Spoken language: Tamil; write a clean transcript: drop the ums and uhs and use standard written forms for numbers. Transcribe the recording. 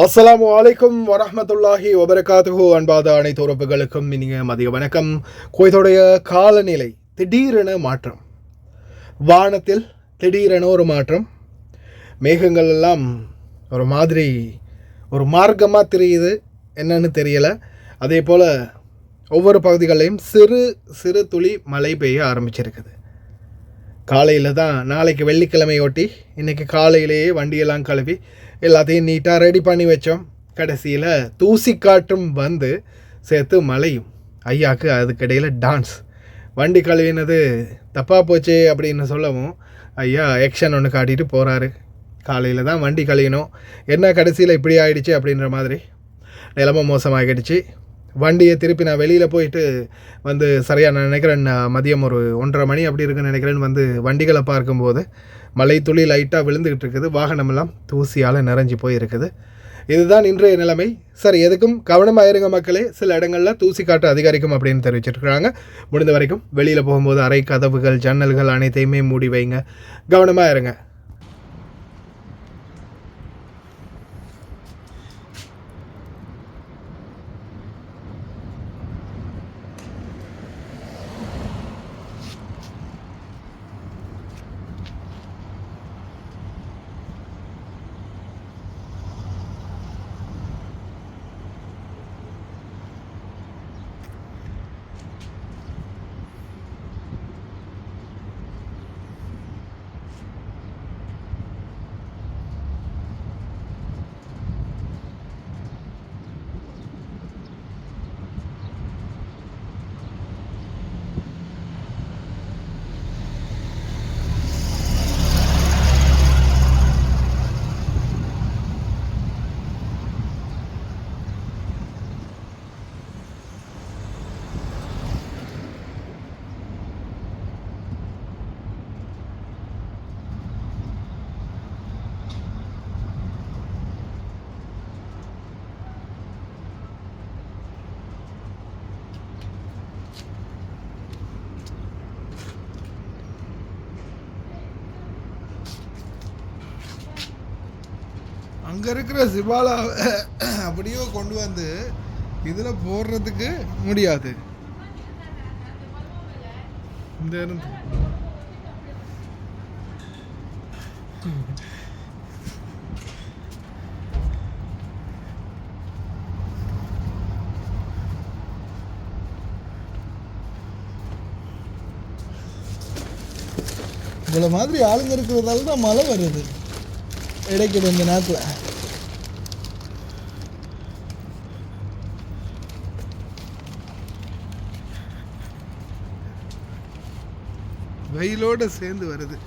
அஸ்ஸலாமு அலைக்கும் வரஹ்மத்துல்லாஹி வபரகாத்துஹு. அன்பாத அனைத்து உறவுகளுக்கும் இனிய மதிய வணக்கம். குவைத்துடைய காலநிலை திடீரென மாற்றம், வானத்தில் திடீரென ஒரு மாற்றம், மேகங்கள் எல்லாம் ஒரு மாதிரி ஒரு மார்க்கமாக தெரியுது, என்னன்னு தெரியலை. அதே போல் ஒவ்வொரு பகுதிகளையும் சிறு சிறு துளி மழை பெய்ய ஆரம்பிச்சிருக்குது. காலையில் தான், நாளைக்கு வெள்ளிக்கிழமையொட்டி இன்றைக்கி காலையிலேயே வண்டியெல்லாம் கழுவி எல்லாத்தையும் நீட்டாக ரெடி பண்ணி வச்சோம். கடைசியில் தூசி காற்றும் வந்து சேர்த்து மழையும். ஐயாவுக்கு அதுக்கிடையில் டான்ஸ். வண்டி கழுவினது தப்பாக போச்சு அப்படின்னு சொல்லவும் ஐயா ஆக்ஷன் ஒன்று காட்டிட்டு போகிறாரு. காலையில் தான் வண்டி கழுவினோம், என்ன கடைசியில் இப்படி ஆகிடுச்சு அப்படின்ற மாதிரி நிலைமை மோசமாகிடுச்சு. வண்டியை திருப்பி நான் வெளியில் போயிட்டு வந்து சரியாக நான் நினைக்கிறேன் மதியம் ஒரு 1:30 மணி அப்படி இருக்குன்னு நினைக்கிறேன்னு வந்து வண்டிகளை பார்க்கும்போது மழை துளி லைட்டாக விழுந்துக்கிட்டு இருக்குது. வாகனமெல்லாம் தூசியால் நிறைஞ்சி போயிருக்குது. இதுதான் இன்றைய நிலைமை. சரி, எதுக்கும் கவனமாக இருங்க மக்களே. சில இடங்களில் தூசி காற்று அதிகரிக்கும் அப்படின்னு தெரிவிச்சிருக்கிறாங்க. முடிந்த வரைக்கும் வெளியில் போகும்போது அறை கதவுகள் ஜன்னல்கள் அனைத்தையுமே மூடி வைங்க, கவனமாக இருங்க. அங்கே இருக்கிற சிபாலாவை அப்படியோ கொண்டு வந்து இதில் போடுறதுக்கு முடியாது. இந்த இவ்வளோ மாதிரி ஆளுங்க இருக்கிறதால தான் மழை வருது இடைக்கு இந்த நேரத்தில். வெயிலோடு சேர்ந்து வருது.